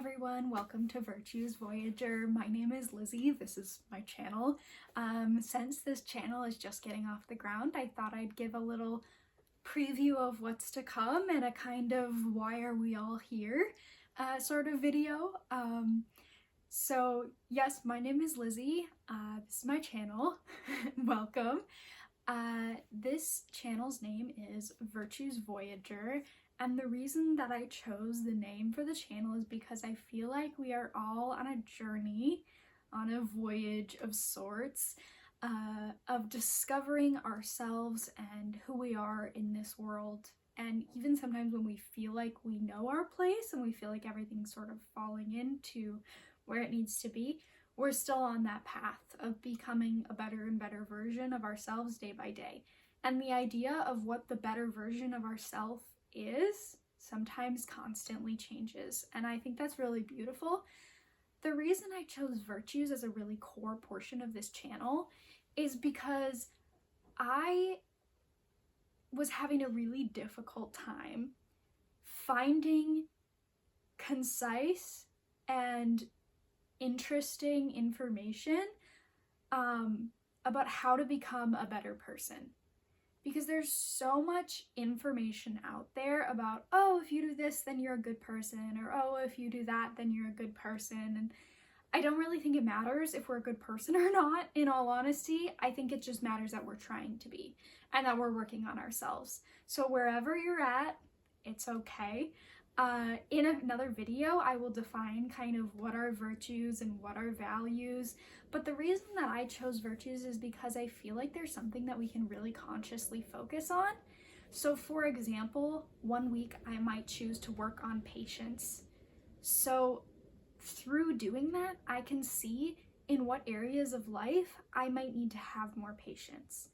everyone, welcome to Virtues Voyager. My name is Lizzy, this is my channel. Since this channel is just getting off the ground, I thought I'd give a little preview of what's to come and a kind of why are we all here sort of video. So yes, my name is Lizzy, this is my channel, welcome. This channel's name is Virtues Voyager. And the reason that I chose the name for the channel is because I feel like we are all on a journey, on a voyage of sorts, of discovering ourselves and who we are in this world. And even sometimes when we feel like we know our place and we feel like everything's sort of falling into where it needs to be, we're still on that path of becoming a better and better version of ourselves day by day. And the idea of what the better version of ourselves is sometimes constantly changes, and I think that's really beautiful. The reason I chose virtues as a really core portion of this channel is because I was having a really difficult time finding concise and interesting information about how to become a better person. Because there's so much information out there about, oh, if you do this, then you're a good person, or oh, if you do that, then you're a good person. And I don't really think it matters if we're a good person or not, in all honesty. I think it just matters that we're trying to be and that we're working on ourselves. So wherever you're at, it's okay. In another video, I will define kind of what are virtues and what are values. But the reason that I chose virtues is because I feel like there's something that we can really consciously focus on. So for example, one week I might choose to work on patience. So through doing that, I can see in what areas of life I might need to have more patience.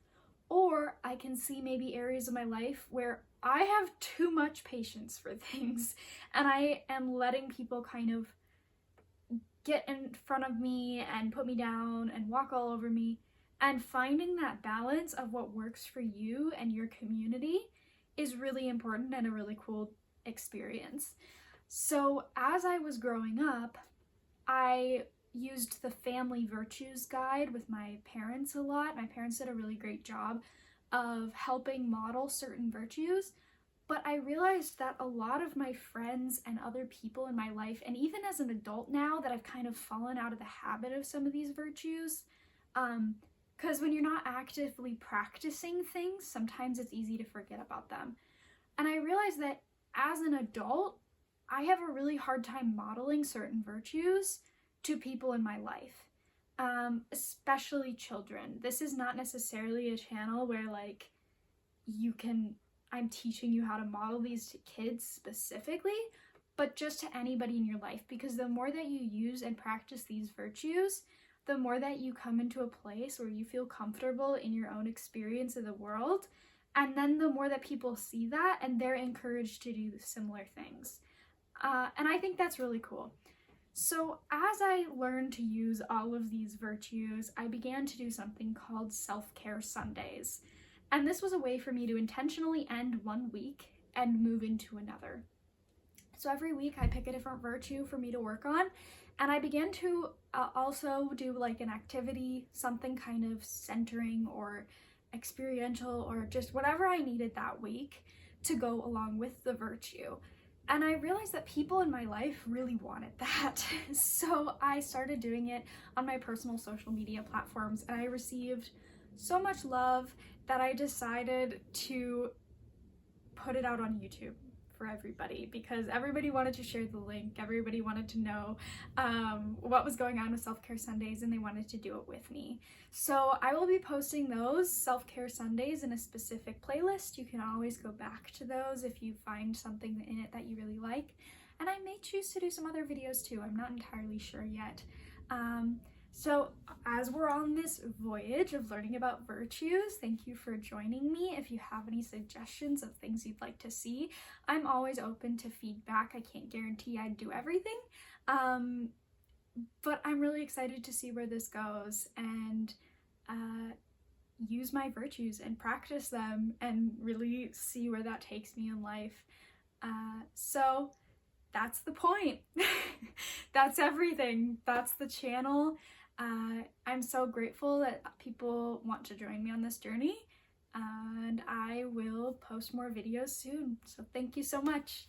Or I can see maybe areas of my life where I have too much patience for things and I am letting people kind of get in front of me and put me down and walk all over me. And finding that balance of what works for you and your community is really important and a really cool experience. So as I was growing up, I used the family virtues guide with my parents a lot. My parents did a really great job of helping model certain virtues, but I realized that a lot of my friends and other people in my life, and even as an adult now, that I've kind of fallen out of the habit of some of these virtues, because when you're not actively practicing things, sometimes it's easy to forget about them. And I realized that as an adult, I have a really hard time modeling certain virtues to people in my life, especially children. This is not necessarily a channel where like I'm teaching you how to model these to kids specifically, but just to anybody in your life, because the more that you use and practice these virtues, the more that you come into a place where you feel comfortable in your own experience of the world, and then the more that people see that and they're encouraged to do similar things. And I think that's really cool. So as I learned to use all of these virtues, I began to do something called self-care Sundays. And this was a way for me to intentionally end one week and move into another. So every week I pick a different virtue for me to work on, and I began to also do like an activity, something kind of centering or experiential or just whatever I needed that week to go along with the virtue. And I realized that people in my life really wanted that. So I started doing it on my personal social media platforms, and I received so much love that I decided to put it out on YouTube for everybody, because everybody wanted to share the link, everybody wanted to know what was going on with Self-Care Sundays, and they wanted to do it with me. So I will be posting those Self-Care Sundays in a specific playlist. You can always go back to those if you find something in it that you really like, and I may choose to do some other videos too. I'm not entirely sure yet. So as we're on this voyage of learning about virtues, thank you for joining me. If you have any suggestions of things you'd like to see, I'm always open to feedback. I can't guarantee I'd do everything, but I'm really excited to see where this goes and use my virtues and practice them and really see where that takes me in life. So that's the point. that's everything. That's the channel. I'm so grateful that people want to join me on this journey, and I will post more videos soon. So thank you so much.